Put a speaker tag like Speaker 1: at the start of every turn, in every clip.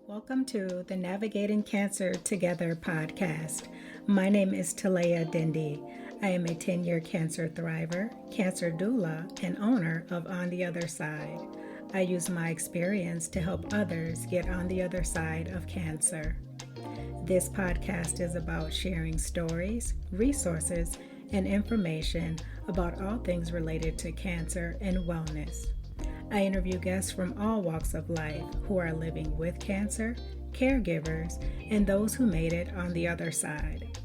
Speaker 1: Welcome to the Navigating Cancer Together podcast. My name is Talea Dindy. I am a 10-year cancer thriver, cancer doula, and owner of On the Other Side. I use my experience to help others get on the other side of cancer. This podcast is about sharing stories, resources, and information about all things related to cancer and wellness. I interview guests from all walks of life who are living with cancer, caregivers, and those who made it on the other side.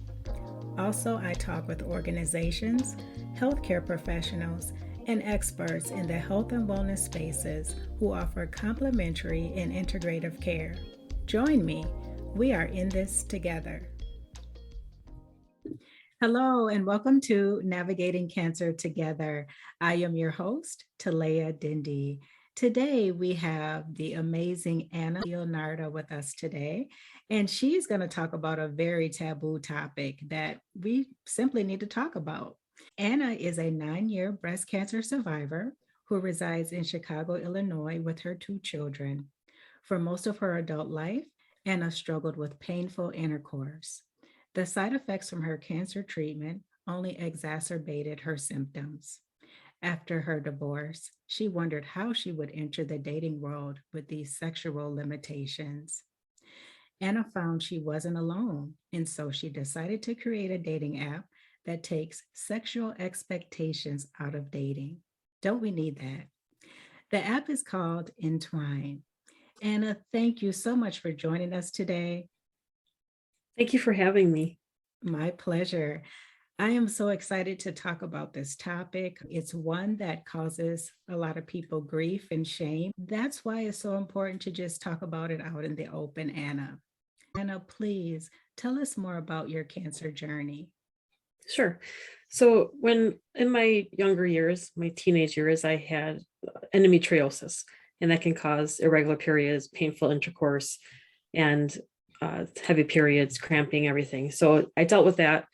Speaker 1: Also, I talk with organizations, healthcare professionals, and experts in the health and wellness spaces who offer complementary and integrative care. Join me. We are in this together. Hello, and welcome to Navigating Cancer Together. I am your host, Talea Dindy. Today, we have the amazing Anna Leonarda with us today, and she's going to talk about a very taboo topic that we simply need to talk about. Anna is a 9-year breast cancer survivor who resides in Chicago, Illinois, with her 2 children. For most of her adult life, Anna struggled with painful intercourse. The side effects from her cancer treatment only exacerbated her symptoms. After her divorce, she wondered how she would enter the dating world with these sexual limitations. Anna found she wasn't alone, and so she decided to create a dating app that takes sexual expectations out of dating. Don't we need that? The app is called Entwine. Anna, thank you so much for joining us today.
Speaker 2: Thank you for having me.
Speaker 1: My pleasure. I am so excited to talk about this topic. It's one that causes a lot of people grief and shame. That's why it's so important to just talk about it out in the open, Anna. Anna, please tell us more about your cancer journey.
Speaker 2: Sure. So when in my younger years, my teenage years, I had endometriosis, and that can cause irregular periods, painful intercourse, and heavy periods, cramping, everything. So I dealt with that.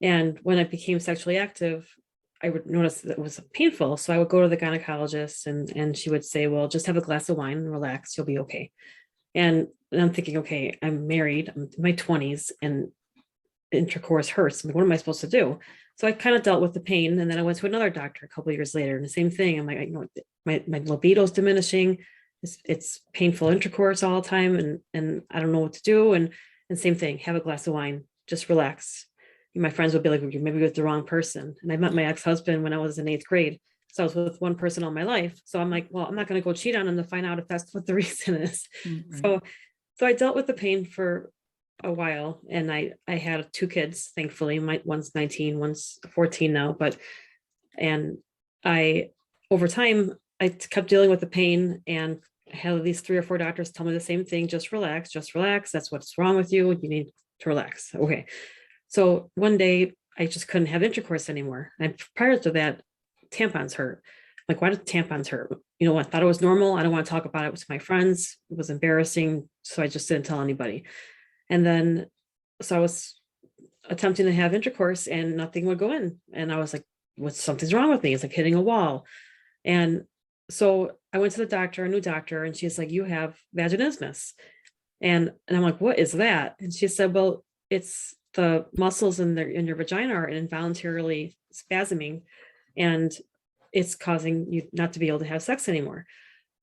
Speaker 2: And when I became sexually active, I would notice that it was painful. So I would go to the gynecologist and she would say, well, just have a glass of wine and relax, you'll be okay. And I'm thinking, okay, I'm married, I'm in my 20s and intercourse hurts. I'm like, what am I supposed to do? So I kind of dealt with the pain. And then I went to another doctor a couple of years later and the same thing. I'm like, my libido is diminishing. It's painful intercourse all the time. And I don't know what to do. And same thing, have a glass of wine, just relax. My friends would be like, you're maybe with the wrong person. And I met my ex-husband when I was in 8th grade. So I was with one person all my life. So I'm like, well, I'm not going to go cheat on him to find out if that's what the reason is. Mm-hmm. So I dealt with the pain for a while, and I had 2 kids, thankfully. One's 19, one's 14 now, and over time, I kept dealing with the pain, and I had at least 3 or 4 doctors tell me the same thing, just relax, that's what's wrong with you, you need to relax. Okay. So one day I just couldn't have intercourse anymore. And prior to that, tampons hurt. Like, why do tampons hurt? You know, I thought it was normal. I don't want to talk about it with my friends. It was embarrassing. So I just didn't tell anybody. And then, so I was attempting to have intercourse and nothing would go in. And I was like, something's wrong with me. It's like hitting a wall. And so I went to the doctor, a new doctor, and she's like, you have vaginismus. And I'm like, what is that? And she said, well, it's the muscles in your vagina are involuntarily spasming, and it's causing you not to be able to have sex anymore.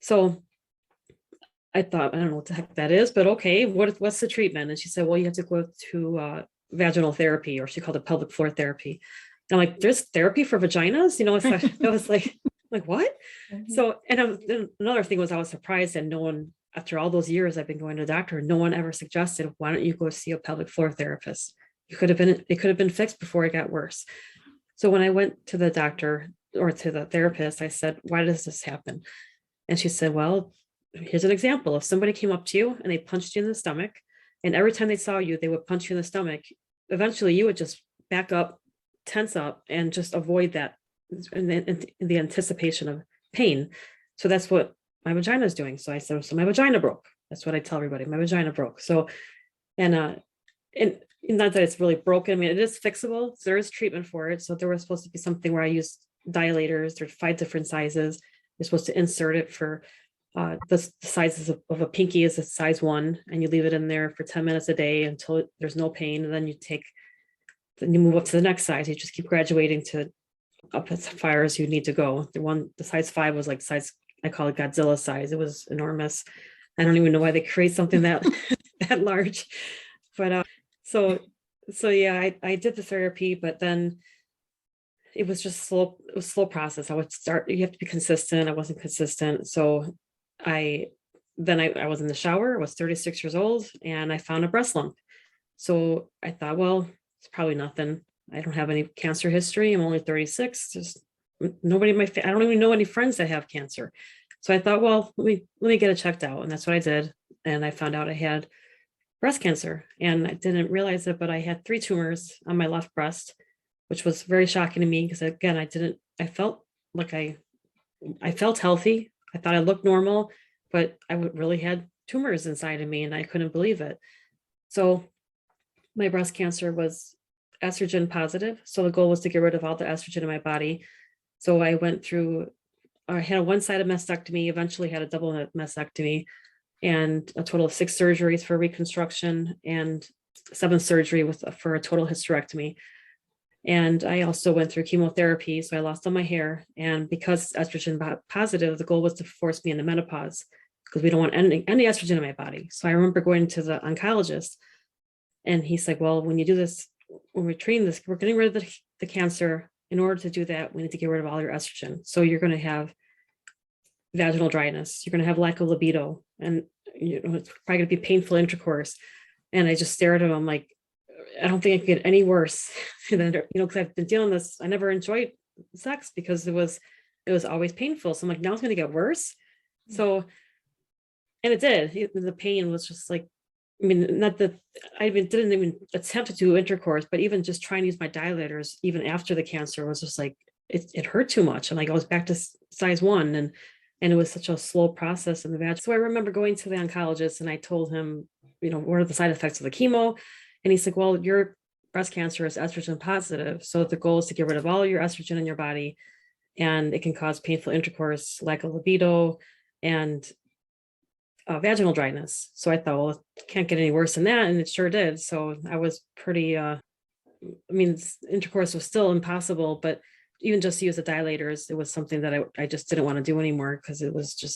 Speaker 2: So I thought, I don't know what the heck that is, but okay, what's the treatment? And she said, well, you have to go to vaginal therapy, or she called it pelvic floor therapy. And I'm like, there's therapy for vaginas? You know, it was like what? Mm-hmm. So, and another thing was I was surprised that no one, after all those years I've been going to the doctor, no one ever suggested, why don't you go see a pelvic floor therapist? It could have been fixed before it got worse. So when I went to the doctor or to the therapist, I said, why does this happen? And she said, well, here's an example. If somebody came up to you and they punched you in the stomach, and every time they saw you, they would punch you in the stomach, eventually you would just back up, tense up, and just avoid that in the anticipation of pain. So that's what my vagina is doing. So I said, so my vagina broke. That's what I tell everybody. My vagina broke. So, and not that it's really broken. I mean, it is fixable. So there is treatment for it. So there was supposed to be something where I used dilators. There's 5 different sizes. You're supposed to insert it for The sizes of a pinky is a size 1, and you leave it in there for 10 minutes a day until there's no pain. And then then you move up to the next size. You just keep graduating to up as far as you need to go. The size 5 was like size, I call it Godzilla size. It was enormous. I don't even know why they create something that that large. But so yeah, I did the therapy, but then it was just slow. It was a slow process. I would start, you have to be consistent. I wasn't consistent. So I I was in the shower. I was 36 years old and I found a breast lump. So I thought, well, it's probably nothing. I don't have any cancer history. I'm only 36. Just nobody in my I don't even know any friends that have cancer. So I thought, well, let me get it checked out. And that's what I did. And I found out I had breast cancer. And I didn't realize it, but I had 3 tumors on my left breast, which was very shocking to me because again, I felt like I felt healthy. I thought I looked normal, but I really had tumors inside of me and I couldn't believe it. So my breast cancer was estrogen positive. So the goal was to get rid of all the estrogen in my body. So I had a one-sided mastectomy, eventually had a double mastectomy, and a total of 6 surgeries for reconstruction and 7 surgery for a total hysterectomy. And I also went through chemotherapy. So I lost all my hair. And because estrogen positive, the goal was to force me into menopause because we don't want any estrogen in my body. So I remember going to the oncologist and he's like, well, when you do this, when we're treating this, we're getting rid of the cancer. In order to do that, we need to get rid of all your estrogen. So you're going to have vaginal dryness. You're going to have lack of libido. And it's probably going to be painful intercourse. And I just stared at him. I'm like, I don't think it could get any worse than, because I've been dealing with this. I never enjoyed sex because it was always painful. So I'm like, now it's going to get worse. So, and it did. The pain was just like, I mean, not that didn't even attempt to do intercourse, but even just trying to use my dilators, even after the cancer, was just like, it hurt too much. And like, I was back to size 1 and it was such a slow process in the vag. So I remember going to the oncologist and I told him, what are the side effects of the chemo? And he's like, well, your breast cancer is estrogen positive. So the goal is to get rid of all your estrogen in your body. And it can cause painful intercourse, lack of libido, and vaginal dryness. So I thought, well, it can't get any worse than that. And it sure did. So I was pretty, intercourse was still impossible, but even just to use the dilators, it was something that I just didn't want to do anymore because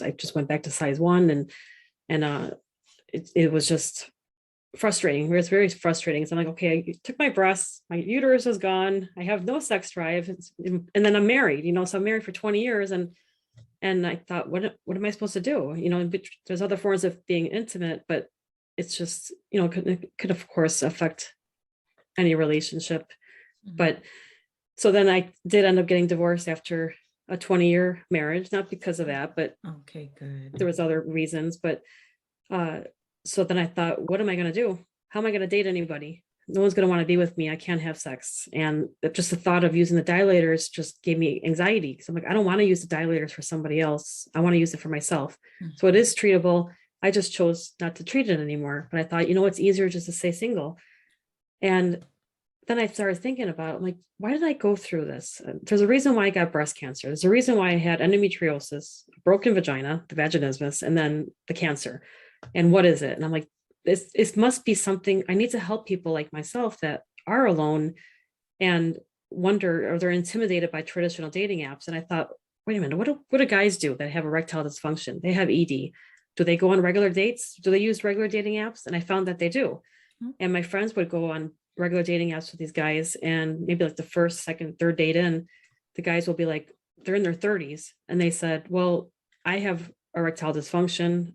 Speaker 2: I just went back to size 1 and it was just frustrating. It was very frustrating. So I'm like, okay, I took my breasts, my uterus is gone. I have no sex drive. And then I'm married, so I'm married for 20 years. And I thought, what am I supposed to do? There's other forms of being intimate, but it's just, it could of course affect any relationship. Mm-hmm. But so then I did end up getting divorced after a 20-year marriage, not because of that, but
Speaker 1: okay, good.
Speaker 2: There was other reasons. But so then I thought, what am I going to do? How am I going to date anybody? No one's going to want to be with me. I can't have sex. And just the thought of using the dilators just gave me anxiety. So I'm like, I don't want to use the dilators for somebody else. I want to use it for myself. Mm-hmm. So it is treatable. I just chose not to treat it anymore. But I thought, it's easier just to stay single. And then I started thinking about, like, why did I go through this? There's a reason why I got breast cancer. There's a reason why I had endometriosis, broken vagina, the vaginismus, and then the cancer. And what is it? And I'm like, this must be something. I need to help people like myself that are alone and wonder, or they're intimidated by traditional dating apps. And I thought, wait a minute, what do guys do that have erectile dysfunction? They have ED. Do they go on regular dates? Do they use regular dating apps? And I found that they do. Mm-hmm. And my friends would go on regular dating apps with these guys, and maybe like the first, second, third date in, the guys will be like, they're in their 30s. And they said, well, I have erectile dysfunction.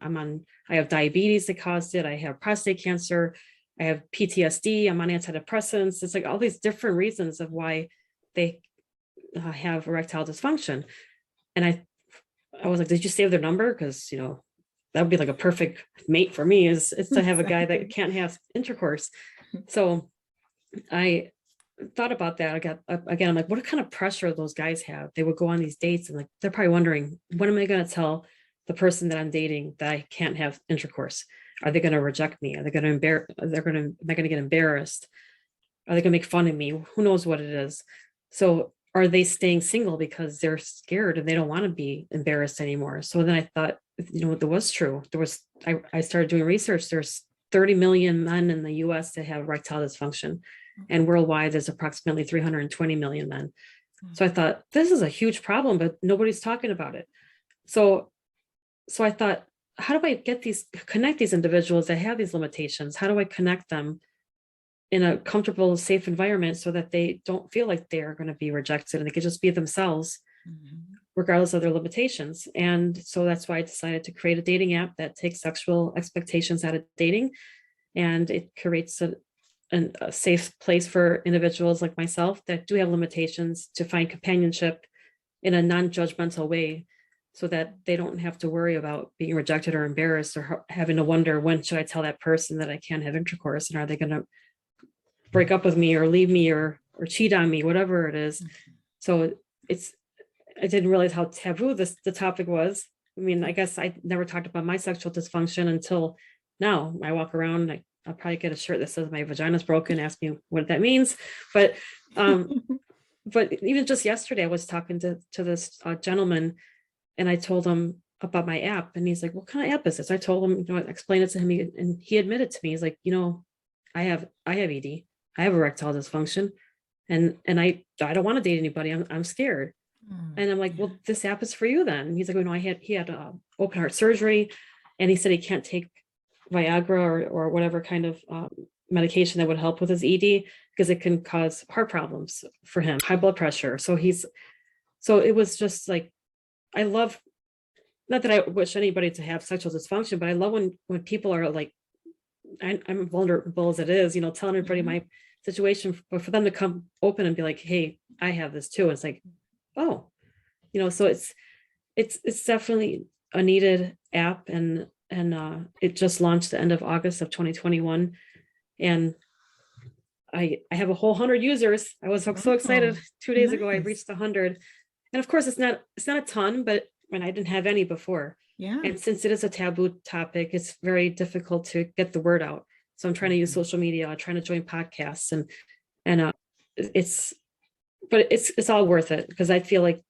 Speaker 2: I have diabetes that caused it. I have prostate cancer. I have PTSD. I'm on antidepressants. It's like all these different reasons of why they have erectile dysfunction. And I was like, did you save their number? Because, that would be like a perfect mate for me is to have a guy that can't have intercourse. So I thought about that. I'm like, what kind of pressure those guys have? They would go on these dates and like, they're probably wondering, what am I going to tell the person that I'm dating that I can't have intercourse? Are they going to reject me? Are they going to am I going to get embarrassed? Are they going to make fun of me? Who knows what it is? So are they staying single because they're scared and they don't want to be embarrassed anymore? So then I thought, that was true. I started doing research. There's 30 million men in the US that have erectile dysfunction, and worldwide there's approximately 320 million men. So I thought, this is a huge problem, but nobody's talking about it. So I thought, how do I connect these individuals that have these limitations? How do I connect them in a comfortable, safe environment so that they don't feel like they're going to be rejected and they can just be themselves regardless of their limitations? And so that's why I decided to create a dating app that takes sexual expectations out of dating, and it creates a safe place for individuals like myself that do have limitations to find companionship in a non-judgmental way, so that they don't have to worry about being rejected or embarrassed or having to wonder, when should I tell that person that I can't have intercourse, and are they going to break up with me or leave me or cheat on me, whatever it is. So I didn't realize how taboo the topic was. I mean, I guess I never talked about my sexual dysfunction until now. I walk around, I'll probably get a shirt that says my vagina's broken, ask me what that means. But but even just yesterday, I was talking to this gentleman, and I told him about my app, and he's like, what kind of app is this? I told him, I explained it to him, and he admitted to me, he's like, I have ED, I have erectile dysfunction, and I don't want to date anybody. I'm scared. And I'm like, well, this app is for you then. And he's like, well, no, he had open heart surgery, and he said he can't take Viagra or whatever kind of medication that would help with his ED because it can cause heart problems for him, high blood pressure. So it was just like, I love, not that I wish anybody to have sexual dysfunction, but I love when people are like, I'm vulnerable as it is, telling everybody my situation, but for them to come open and be like, hey, I have this too. It's like, oh, so it's definitely a needed app, and it just launched the end of August of 2021, and I have a whole 100 users. I was so excited 2 days ago. I reached 100, and of course it's not a ton, but when I didn't have any before.
Speaker 1: Yeah.
Speaker 2: And since it is a taboo topic, it's very difficult to get the word out. So I'm trying to use social media, trying to join podcasts, and it's all worth it, because I feel like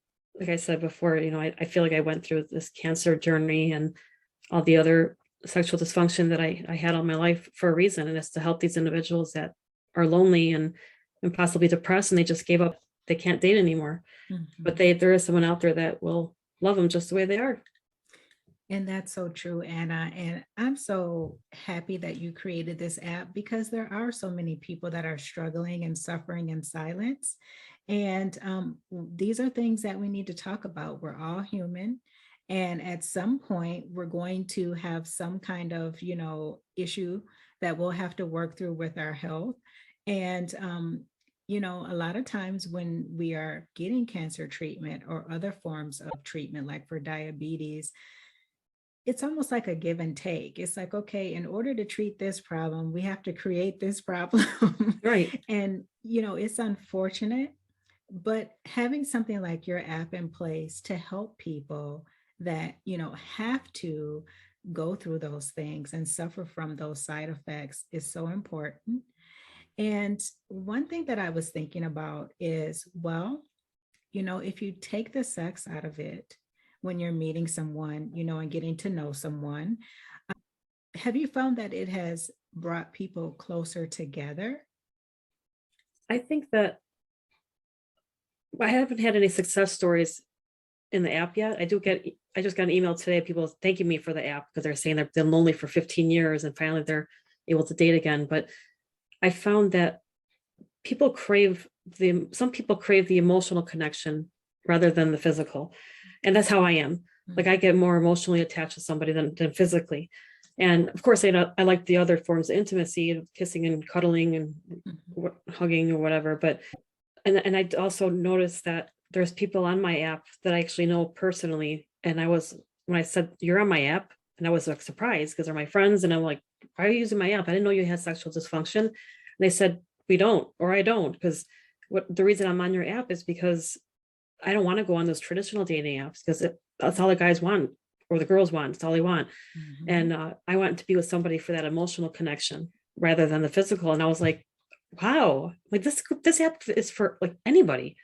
Speaker 2: I said before, I feel like I went through this cancer journey and all the other sexual dysfunction that I had all my life for a reason, and it's to help these individuals that are lonely and possibly depressed, and they just gave up. They can't date anymore, but there is someone out there that will love them just the way they are.
Speaker 1: And that's so true, Anna. And I'm so happy that you created this app, because there are so many people that are struggling and suffering in silence. And these are things that we need to talk about. We're all human. And at some point, we're going to have some kind of, issue that we'll have to work through with our health. And, a lot of times when we are getting cancer treatment or other forms of treatment, like for diabetes, it's almost like a give and take. It's like, okay, in order to treat this problem, we have to create this problem.
Speaker 2: Right.
Speaker 1: And, it's unfortunate, but having something like your app in place to help people that, have to go through those things and suffer from those side effects is so important. And one thing that I was thinking about is, well, if you take the sex out of it when you're meeting someone, and getting to know someone, have you found that it has brought people closer together?
Speaker 2: I think that I haven't had any success stories in the app yet. I just got an email today, people thanking me for the app, because they're saying they've been lonely for 15 years and finally they're able to date again. But I found that some people crave the emotional connection rather than the physical. And that's how I am. Like, I get more emotionally attached to somebody than physically. And of course, I like the other forms of intimacy, kissing and cuddling and hugging or whatever. But, and I also noticed that there's people on my app that I actually know personally. And when I said, you're on my app, and I was like surprised, because they're my friends. And I'm like, why are you using my app? I didn't know you had sexual dysfunction. And they said, we don't, or I don't, because the reason I'm on your app is because I don't want to go on those traditional dating apps, because that's all the guys want, or the girls want. It's all they want. And I want to be with somebody for that emotional connection rather than the physical. And I was like, wow, like this app is for like anybody,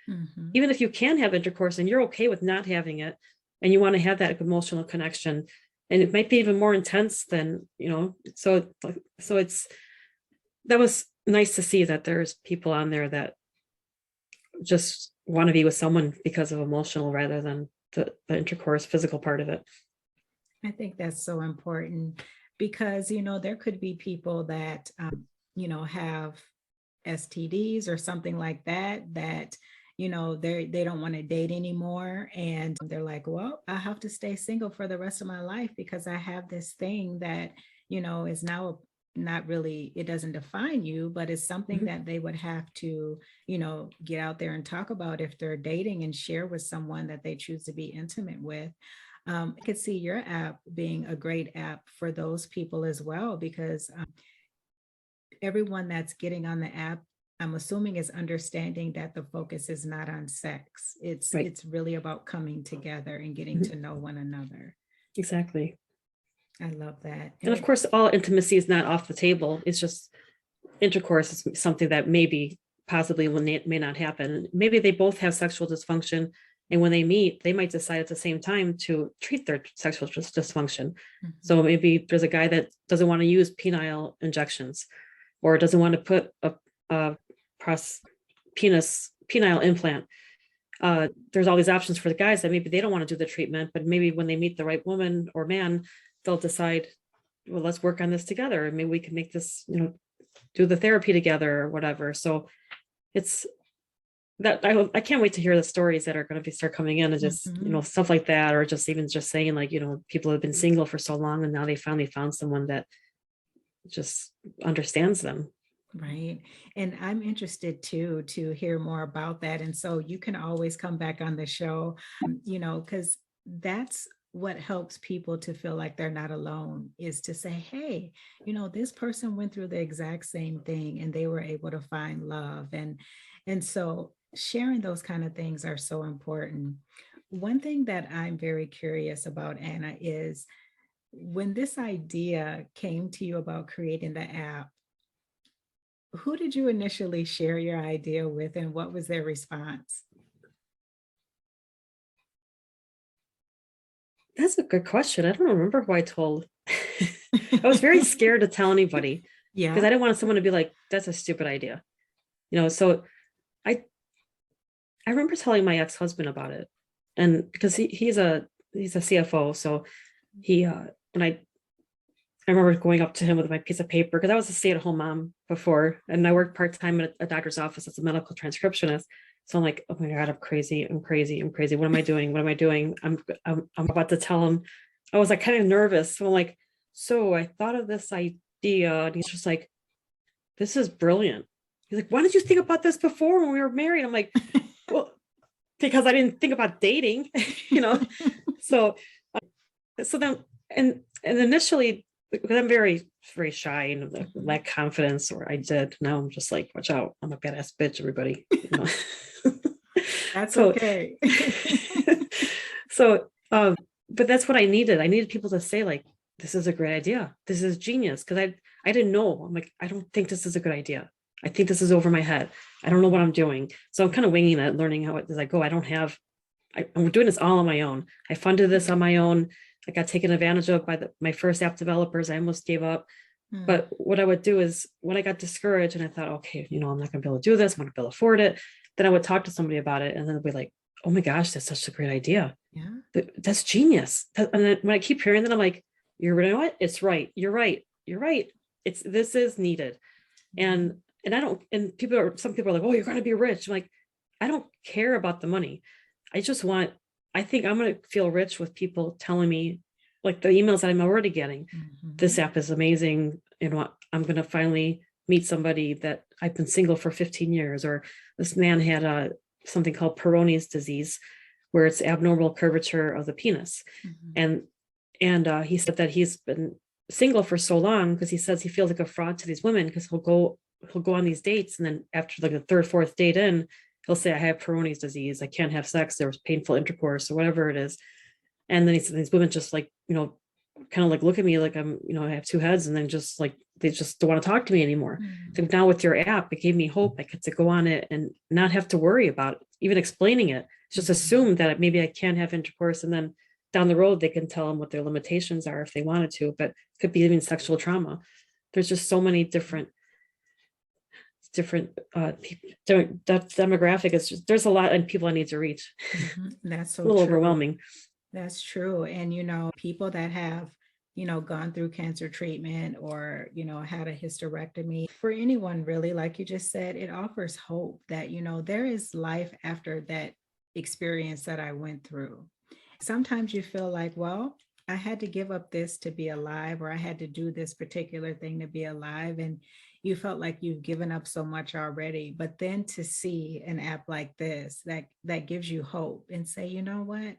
Speaker 2: even if you can have intercourse and you're okay with not having it, and you want to have that emotional connection. and it might be even more intense than, so it's, that was nice to see that there's people on there that just want to be with someone because of emotional rather than the intercourse physical part of it.
Speaker 1: I think that's so important because, there could be people that, have STDs or something like that, they don't want to date anymore. And they're like, well, I have to stay single for the rest of my life because I have this thing that, is now not really, it doesn't define you, but it's something that they would have to, get out there and talk about if they're dating and share with someone that they choose to be intimate with. I could see your app being a great app for those people as well, because everyone that's getting on the app, I'm assuming, is understanding that the focus is not on sex. It's
Speaker 2: Right.
Speaker 1: it's really about coming together and getting to know one another.
Speaker 2: Exactly.
Speaker 1: I love that.
Speaker 2: And of course, all intimacy is not off the table. It's just intercourse is something that maybe possibly may not happen. Maybe they both have sexual dysfunction. And when they meet, they might decide at the same time to treat their sexual dysfunction. So maybe there's a guy that doesn't want to use penile injections or doesn't want to put a penile implant. There's all these options for the guys that maybe they don't want to do the treatment, but maybe when they meet the right woman or man, they'll decide, well, let's work on this together. Maybe we can make this, do the therapy together or whatever. So it's that I can't wait to hear the stories that are going to start coming in and just, stuff like that, or just even just saying like, people have been single for so long and now they finally found someone that just understands them.
Speaker 1: Right. And I'm interested too to hear more about that. And so you can always come back on the show, because that's what helps people to feel like they're not alone, is to say, hey, this person went through the exact same thing and they were able to find love. And so sharing those kind of things are so important. One thing that I'm very curious about, Anna, is when this idea came to you about creating the app, who did you initially share your idea with and what was their response?
Speaker 2: That's a good question. I don't remember who I told. I was very scared to tell anybody because I
Speaker 1: Yeah.
Speaker 2: didn't want someone to be like, that's a stupid idea. So I remember telling my ex-husband about it. And because he's a CFO. So when I remember going up to him with my piece of paper because I was a stay-at-home mom before, and I worked part-time at a doctor's office as a medical transcriptionist. So I'm like, oh my God, I'm crazy. What am I doing? I'm about to tell him. I was like kind of nervous. So I'm like, so I thought of this idea, and he's just like, this is brilliant. He's like, why did you think about this before when we were married? I'm like, well, because I didn't think about dating, So then, and initially, because I'm very, very shy and lack confidence, or I did. Now I'm just like, watch out, I'm a badass bitch, everybody.
Speaker 1: That's
Speaker 2: So,
Speaker 1: okay.
Speaker 2: but that's what I needed. I needed people to say like, this is a great idea. This is genius. Because I didn't know. I'm like, I don't think this is a good idea. I think this is over my head. I don't know what I'm doing. So I'm kind of winging it, learning how it as I go. I'm doing this all on my own. I funded this on my own. I got taken advantage of by my first app developers. I almost gave up. But what I would do is when I got discouraged and I thought, okay, I'm not going to be able to do this. I'm not going to be able to afford it. Then I would talk to somebody about it and then they'd be like, oh my gosh, that's such a great idea.
Speaker 1: Yeah.
Speaker 2: That's genius. And then when I keep hearing that, I'm like, you know what? It's right. You're right. This is needed. And some people are like, oh, you're going to be rich. I'm like, I don't care about the money. I think I'm going to feel rich with people telling me, like the emails that I'm already getting, this app is amazing. I'm going to finally meet somebody that I've been single for 15 years, or this man had something called Peyronie's disease, where it's abnormal curvature of the penis. And he said that he's been single for so long because he says he feels like a fraud to these women because he'll go on these dates, and then after like the third, fourth date in, he'll say, I have Peyronie's disease. I can't have sex. There was painful intercourse or whatever it is. And then he said, these women just like, kind of like look at me like I'm, I have two heads, and then just like, they just don't want to talk to me anymore. So now with your app, it gave me hope. I get to go on it and not have to worry about even explaining it. Just assume that maybe I can have intercourse, and then down the road, they can tell them what their limitations are if they wanted to, but it could be even sexual trauma. There's just so many different that demographic is just, there's a lot of people I need to reach.
Speaker 1: That's
Speaker 2: A
Speaker 1: so
Speaker 2: little
Speaker 1: true.
Speaker 2: overwhelming.
Speaker 1: That's true. And, people that have, gone through cancer treatment or, had a hysterectomy, for anyone really, like you just said, it offers hope that, there is life after that experience that I went through. Sometimes you feel like, well, I had to give up this to be alive, or I had to do this particular thing to be alive. And you felt like you've given up so much already. But then to see an app like this that gives you hope and say, you know what?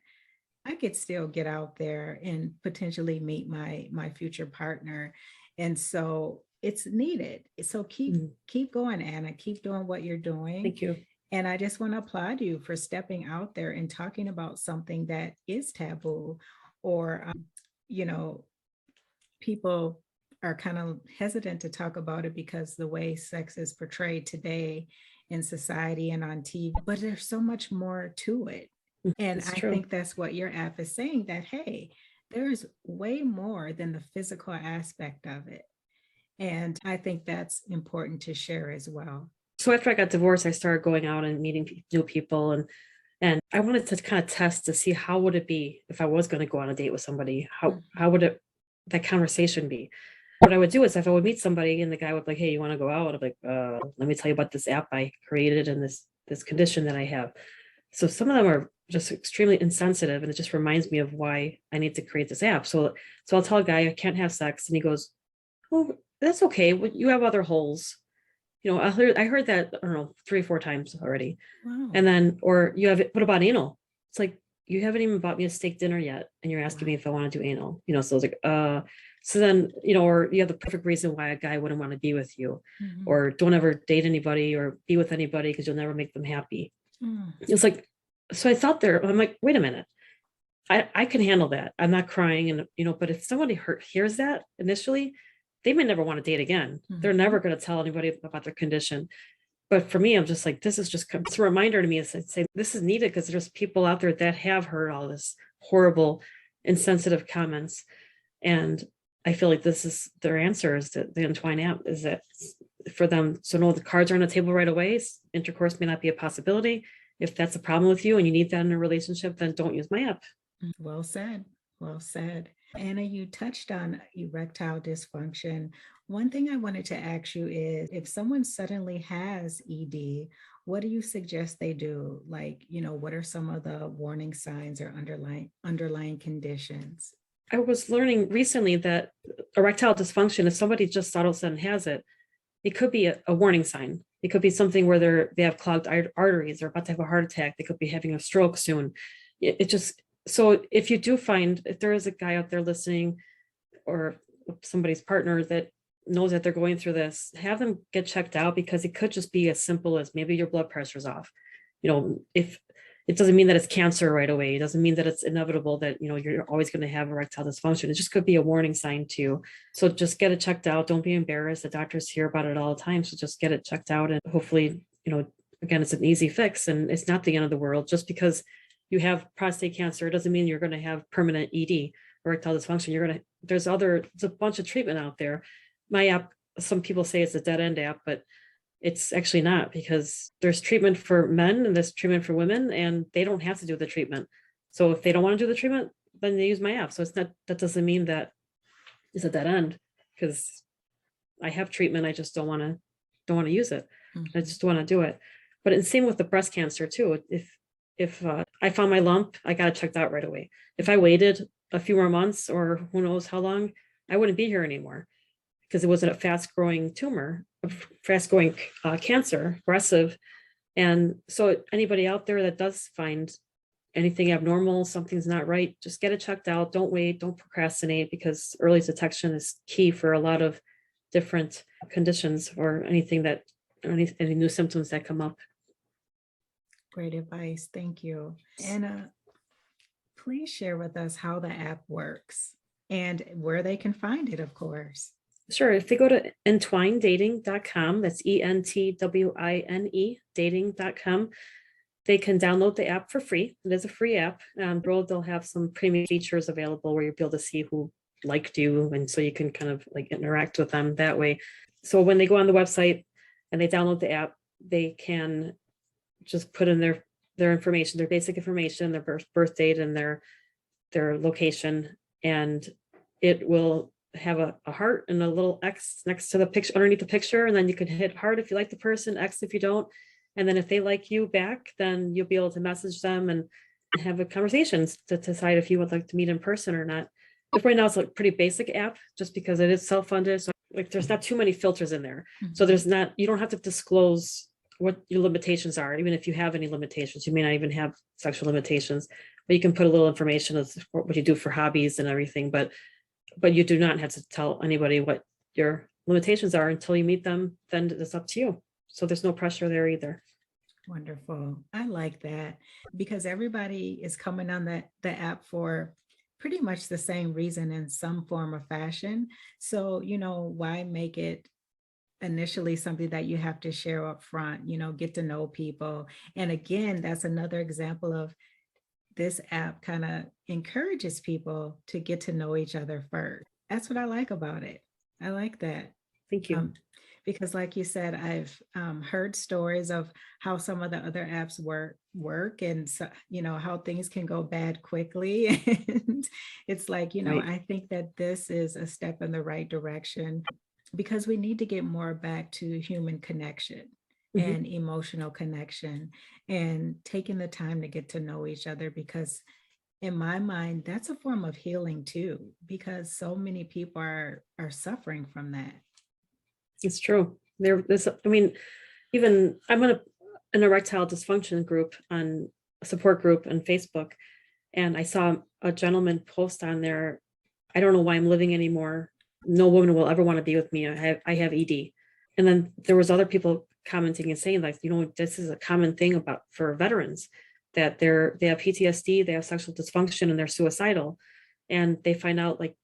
Speaker 1: I could still get out there and potentially meet my future partner. And so it's needed. So keep going, Anna. Keep doing what you're doing.
Speaker 2: Thank you.
Speaker 1: And I just want to applaud you for stepping out there and talking about something that is taboo, or you know, people are kind of hesitant to talk about it because the way sex is portrayed today in society and on TV, but there's so much more to it. And
Speaker 2: It's
Speaker 1: I
Speaker 2: true.
Speaker 1: think that's what your app is saying, that, hey, there's way more than the physical aspect of it. And I think that's important to share as well.
Speaker 2: So after I got divorced, I started going out and meeting new people, and I wanted to kind of test to see how would it be if I was going to go on a date with somebody. How would it that conversation be? What I would do is if I would meet somebody and the guy would be like, hey, you want to go out? I'm like, let me tell you about this app I created and this condition that I have. So some of them are just extremely insensitive, and it just reminds me of why I need to create this app. So I'll tell a guy I can't have sex, and he goes, "Oh, that's okay. You have other holes." I heard that, I don't know, 3 or 4 times already.
Speaker 1: Wow.
Speaker 2: And then, or you have it, what about anal? It's like, you haven't even bought me a steak dinner yet, and you're asking me if I want to do anal. So I was like, so then, or you have the perfect reason why a guy wouldn't want to be with you, or don't ever date anybody or be with anybody because you'll never make them happy. It's like, so I thought there, I'm like, wait a minute. I can handle that. I'm not crying. And, but if somebody hears that initially, they may never want to date again. They're never going to tell anybody about their condition. But for me, I'm just like, this is just, it's a reminder to me to say this is needed, because there's people out there that have heard all this horrible, insensitive comments. And I feel like this is their answer, is that the Entwine app is that for them. So no, the cards are on the table right away. Intercourse may not be a possibility. If that's a problem with you and you need that in a relationship, then don't use my app.
Speaker 1: Well said. Well said. Anna, you touched on erectile dysfunction. One thing I wanted to ask you is, if someone suddenly has ED, what do you suggest they do? Like, what are some of the warning signs or underlying conditions?
Speaker 2: I was learning recently that erectile dysfunction, if somebody just all of a sudden has it, it could be a warning sign. It could be something where they have clogged arteries, or about to have a heart attack. They could be having a stroke soon. It just, so if you do find, if there is a guy out there listening, or somebody's partner that knows that they're going through this, have them get checked out, because it could just be as simple as maybe your blood pressure's off. If it doesn't mean that it's cancer right away, it doesn't mean that it's inevitable that you're always going to have erectile dysfunction. It just could be a warning sign too. So just get it checked out. Don't be embarrassed. The doctors hear about it all the time. So just get it checked out, and hopefully, again, it's an easy fix, and it's not the end of the world. Just because you have prostate cancer doesn't mean you're going to have permanent ED, erectile dysfunction. There's a bunch of treatment out there. My app, some people say it's a dead end app, but it's actually not, because there's treatment for men and there's treatment for women, and they don't have to do the treatment. So if they don't want to do the treatment, then they use my app. So it's not, that doesn't mean that it's a dead end, because I have treatment. I just don't want to use it. I just want to do it. But it's same with the breast cancer too. If I found my lump, I got it checked out right away. If I waited a few more months, or who knows how long, I wouldn't be here anymore, because it was a fast growing tumor, a fast growing cancer, aggressive. And so anybody out there that does find anything abnormal, something's not right, just get it checked out. Don't wait, don't procrastinate, because early detection is key for a lot of different conditions, or any new symptoms that come up.
Speaker 1: Great advice. Thank you. Anna, please share with us how the app works and where they can find it, of course.
Speaker 2: Sure. If they go to entwinedating.com, that's ENTWINE dating.com, they can download the app for free. It is a free app. They'll have some premium features available where you'll be able to see who liked you. And so you can kind of like interact with them that way. So when they go on the website and they download the app, they can just put in their information, their basic information, their birth date and their location. And it will have a heart and a little X next to the picture, underneath the picture. And then you can hit heart if you like the person, X if you don't. And then if they like you back, then you'll be able to message them and have a conversation to decide if you would like to meet in person or not. But right now it's a pretty basic app just because it is self-funded. So like there's not too many filters in there. So you don't have to disclose what your limitations are. Even if you have any limitations, you may not even have sexual limitations, but you can put a little information of what you do for hobbies and everything. But you do not have to tell anybody what your limitations are until you meet them. Then it's up to you. So there's no pressure there either.
Speaker 1: Wonderful. I like that because everybody is coming on the app for pretty much the same reason in some form or fashion. So, why make it initially something that you have to share up front, get to know people. And again, that's another example of this app kind of encourages people to get to know each other first. That's what I like about it. I like that.
Speaker 2: Thank you.
Speaker 1: Because like you said, I've heard stories of how some of the other apps work and so, how things can go bad quickly. And it's like,
Speaker 2: Right.
Speaker 1: I think that this is a step in the right direction because we need to get more back to human connection and emotional connection and taking the time to get to know each other because in my mind that's a form of healing too because so many people are suffering from that.
Speaker 2: It's true. Even I'm in an erectile dysfunction group on a support group on Facebook, and I saw a gentleman post on there, I don't know why I'm living anymore. No woman will ever want to be with me. I have ED. And then there was other people commenting and saying like, this is a common thing for veterans that they have PTSD, they have sexual dysfunction and they're suicidal. And they find out like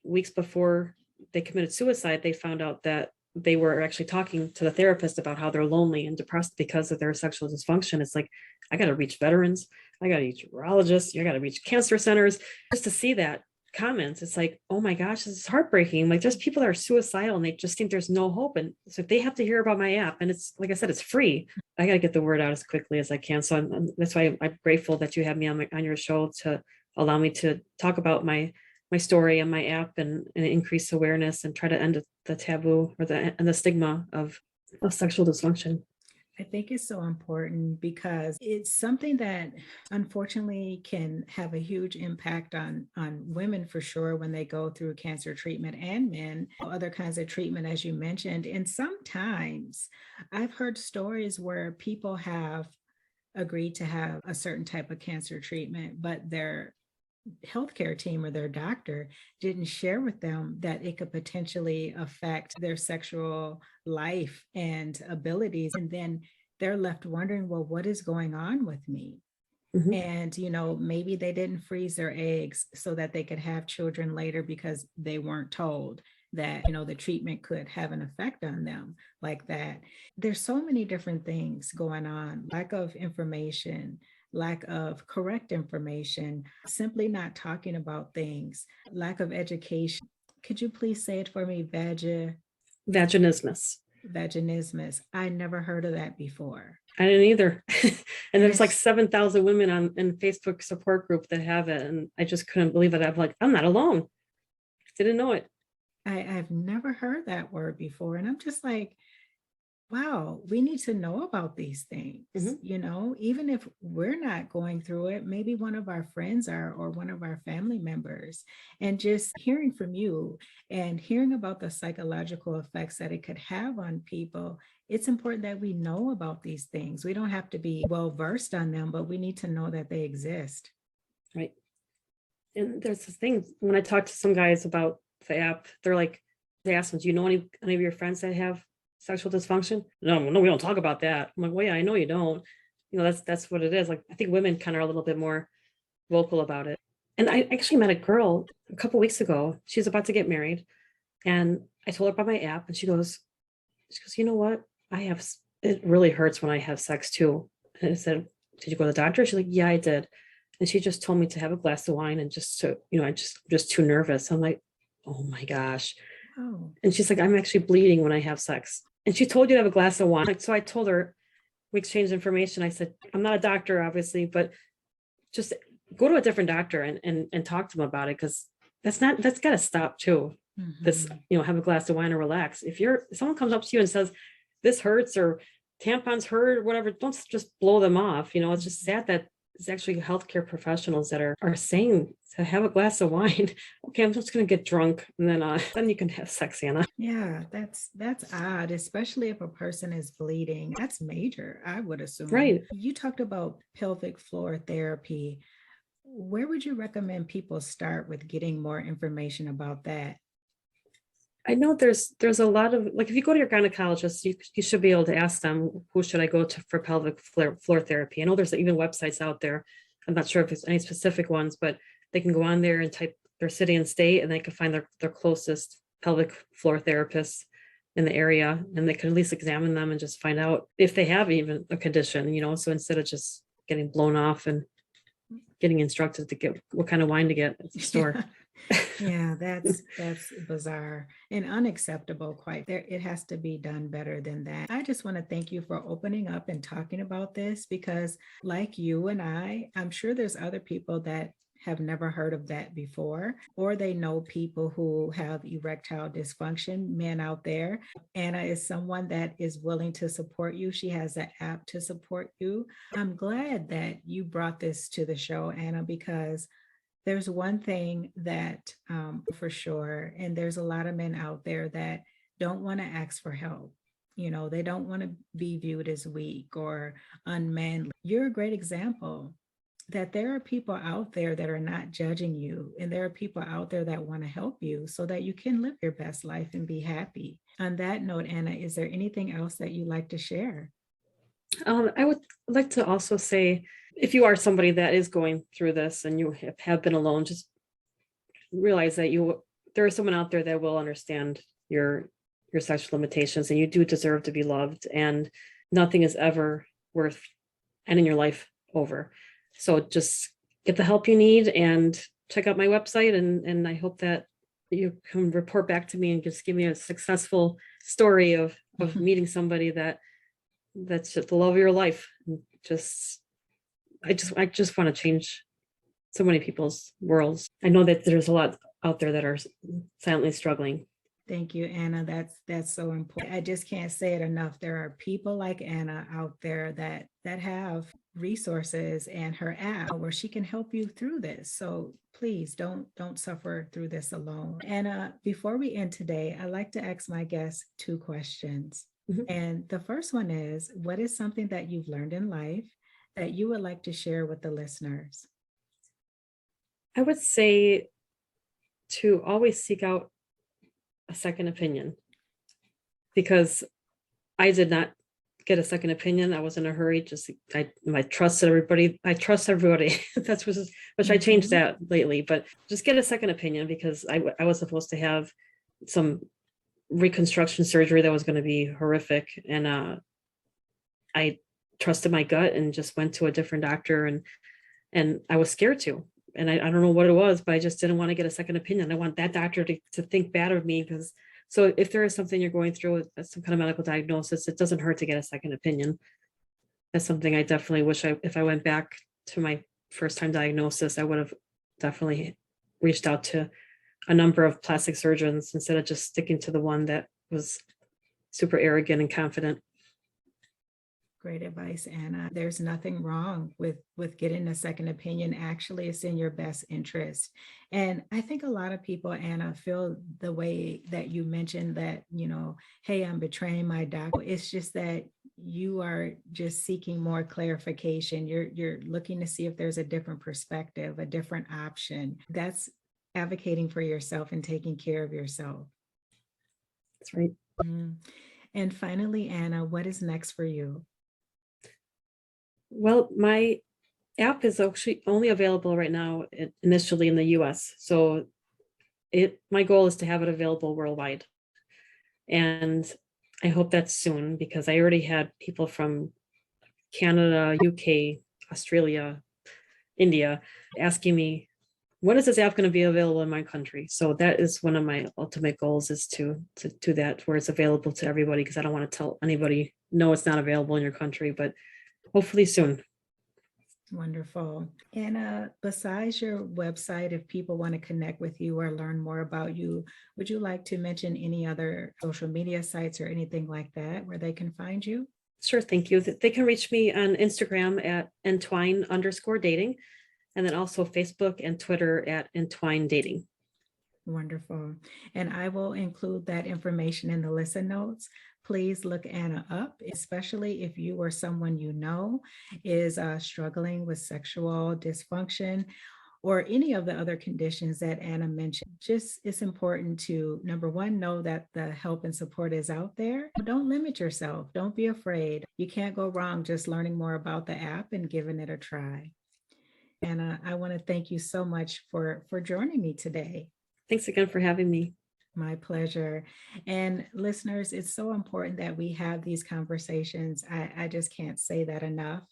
Speaker 2: weeks before they committed suicide, they found out that they were actually talking to the therapist about how they're lonely and depressed because of their sexual dysfunction. It's like, I got to reach veterans. I got to reach urologists. I got to reach cancer centers just to see that comments. It's like, oh my gosh, this is heartbreaking. Like there's people that are suicidal and they just think there's no hope. And so they have to hear about my app. And it's, like I said, it's free. I got to get the word out as quickly as I can. So that's why I'm grateful that you have me on your show to allow me to talk about my story and my app and increase awareness and try to end the taboo or the stigma of sexual dysfunction.
Speaker 1: I think it's so important because it's something that unfortunately can have a huge impact on women for sure when they go through cancer treatment and men, other kinds of treatment, as you mentioned. And sometimes I've heard stories where people have agreed to have a certain type of cancer treatment, but their healthcare team or their doctor didn't share with them that it could potentially affect their sexual life and abilities. And then they're left wondering, well, what is going on with me? And, maybe they didn't freeze their eggs so that they could have children later because they weren't told that, the treatment could have an effect on them like that. There's so many different things going on, lack of information, lack of correct information, simply not talking about things, lack of education. Could you please say it for me?
Speaker 2: Vaginismus.
Speaker 1: Vaginismus. I never heard of that before.
Speaker 2: I didn't either. And there's like
Speaker 1: Yes.
Speaker 2: 7,000 women in Facebook support group that have it. And I just couldn't believe it. I'm like, I'm not alone. Didn't know it.
Speaker 1: I've never heard that word before. And I'm just like, wow, we need to know about these things. Even if we're not going through it, maybe one of our friends are or one of our family members. And just hearing from you and hearing about the psychological effects that it could have on people, it's important that we know about these things. We don't have to be well versed on them, but we need to know that they exist.
Speaker 2: Right. And there's this thing when I talk to some guys about the app, they ask them, do you know any of your friends that have sexual dysfunction? No, we don't talk about that. I'm like, well, yeah, I know you don't. That's what it is. Like, I think women kind of are a little bit more vocal about it. And I actually met a girl a couple weeks ago. She's about to get married. And I told her about my app and she goes, you know what? It really hurts when I have sex too. And I said, did you go to the doctor? She's like, yeah, I did. And she just told me to have a glass of wine and just to, I just too nervous. I'm like, oh my gosh.
Speaker 1: Oh,
Speaker 2: And she's like, I'm actually bleeding when I have sex. And she told you to have a glass of wine. So I told her, we exchanged information. I said, I'm not a doctor, obviously, but just go to a different doctor and talk to them about it. Cause that's got to stop too. This,
Speaker 1: mhm.
Speaker 2: have a glass of wine and relax. If someone comes up to you and says, this hurts or tampons hurt or whatever, don't just blow them off. It's just sad that it's actually healthcare professionals that are saying to have a glass of wine. Okay, I'm just going to get drunk and then you can have sex, Anna.
Speaker 1: Yeah, that's odd, especially if a person is bleeding. That's major, I would assume.
Speaker 2: Right.
Speaker 1: You talked about pelvic floor therapy. Where would you recommend people start with getting more information about that?
Speaker 2: I know there's a lot of, like, if you go to your gynecologist, you should be able to ask them, who should I go to for pelvic floor therapy? I know there's even websites out there. I'm not sure if it's any specific ones, but they can go on there and type their city and state, and they can find their closest pelvic floor therapists in the area, and they can at least examine them and just find out if they have even a condition. So instead of just getting blown off and getting instructed to get what kind of wine to get at the store.
Speaker 1: Yeah, that's bizarre and unacceptable. Quite there, it has to be done better than that. I just want to thank you for opening up and talking about this because, like you and I'm sure there's other people that have never heard of that before, or they know people who have erectile dysfunction, men out there. Anna is someone that is willing to support you. She has an app to support you. I'm glad that you brought this to the show, Anna, because there's one thing that for sure, and there's a lot of men out there that don't want to ask for help. They don't want to be viewed as weak or unmanly. You're a great example that there are people out there that are not judging you, and there are people out there that want to help you so that you can live your best life and be happy. On that note, Anna, is there anything else that you'd like to share?
Speaker 2: I would like to also say, if you are somebody that is going through this and you have been alone, just realize that there is someone out there that will understand your sexual limitations, and you do deserve to be loved, and nothing is ever worth ending your life over. So just get the help you need and check out my website, and I hope that you can report back to me and just give me a successful story of meeting somebody that's just the love of your life. Just I just want to change so many people's worlds. I know that there's a lot out there that are silently struggling.
Speaker 1: Thank you, Anna. That's so important. I just can't say it enough. There are people like Anna out there that have resources and her app where she can help you through this. So please don't suffer through this alone. Anna, before we end today, I like to ask my guests two questions.
Speaker 2: Mhm.
Speaker 1: And the first one is, what is something that you've learned in life that you would like to share with the listeners?
Speaker 2: I would say to always seek out a second opinion, because I did not get a second opinion. I was in a hurry. I trusted everybody. I trust everybody. That's which I changed
Speaker 1: Mhm.
Speaker 2: that lately, but just get a second opinion, because I was supposed to have some reconstruction surgery that was going to be horrific. And I trusted my gut and just went to a different doctor, and I was scared to. And I don't know what it was, but I just didn't want to get a second opinion. I want that doctor to think bad of me, because so if there is something you're going through with some kind of medical diagnosis, it doesn't hurt to get a second opinion. That's something I definitely wish if I went back to my first time diagnosis, I would have definitely reached out to a number of plastic surgeons instead of just sticking to the one that was super arrogant and confident.
Speaker 1: Great advice, Anna. There's nothing wrong with getting a second opinion. Actually, it's in your best interest. And I think a lot of people, Anna, feel the way that you mentioned that, hey, I'm betraying my doctor. It's just that you are just seeking more clarification. You're looking to see if there's a different perspective, a different option. That's advocating for yourself and taking care of yourself.
Speaker 2: That's right.
Speaker 1: Mm. And finally, Anna, what is next for you?
Speaker 2: Well, my app is actually only available right now initially in the US. So my goal is to have it available worldwide. And I hope that's soon, because I already had people from Canada, UK, Australia, India, asking me, when is this app going to be available in my country? So that is one of my ultimate goals, is to do that where it's available to everybody, because I don't want to tell anybody, no, it's not available in your country, but hopefully soon.
Speaker 1: Wonderful. And besides your website, if people want to connect with you or learn more about you, would you like to mention any other social media sites or anything like that where they can find you?
Speaker 2: Sure, thank you. They can reach me on Instagram at Entwine_dating, and then also Facebook and Twitter at Entwine Dating.
Speaker 1: Wonderful. And I will include that information in the listen notes. Please look Anna up, especially if you or someone you know is struggling with sexual dysfunction or any of the other conditions that Anna mentioned. Just it's important to, number one, know that the help and support is out there. Don't limit yourself. Don't be afraid. You can't go wrong just learning more about the app and giving it a try. Anna, I want to thank you so much for joining me today.
Speaker 2: Thanks again for having me.
Speaker 1: My pleasure. And listeners, it's so important that we have these conversations. I just can't say that enough.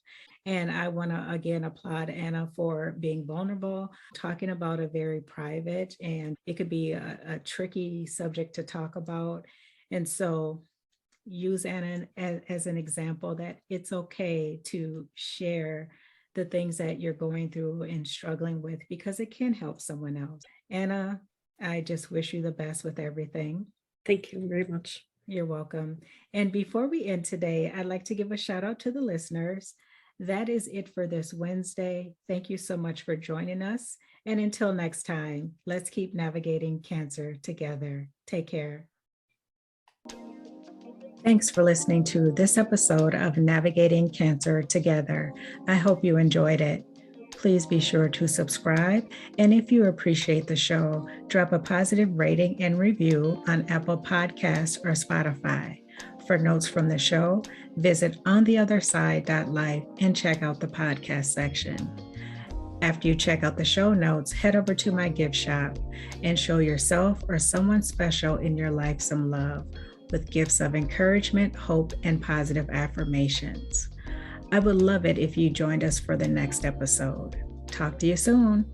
Speaker 1: And I want to again applaud Anna for being vulnerable, talking about a very private, and it could be a tricky subject to talk about. And so use Anna as an example that it's okay to share the things that you're going through and struggling with, because it can help someone else. Anna, I just wish you the best with everything.
Speaker 2: Thank you very much.
Speaker 1: You're welcome. And before we end today, I'd like to give a shout out to the listeners. That is it for this Wednesday. Thank you so much for joining us. And until next time, let's keep navigating cancer together. Take care. Thanks for listening to this episode of Navigating Cancer Together. I hope you enjoyed it. Please be sure to subscribe. And if you appreciate the show, drop a positive rating and review on Apple Podcasts or Spotify. For notes from the show, visit ontheotherside.life and check out the podcast section. After you check out the show notes, head over to my gift shop and show yourself or someone special in your life some love with gifts of encouragement, hope, and positive affirmations. I would love it if you joined us for the next episode. Talk to you soon.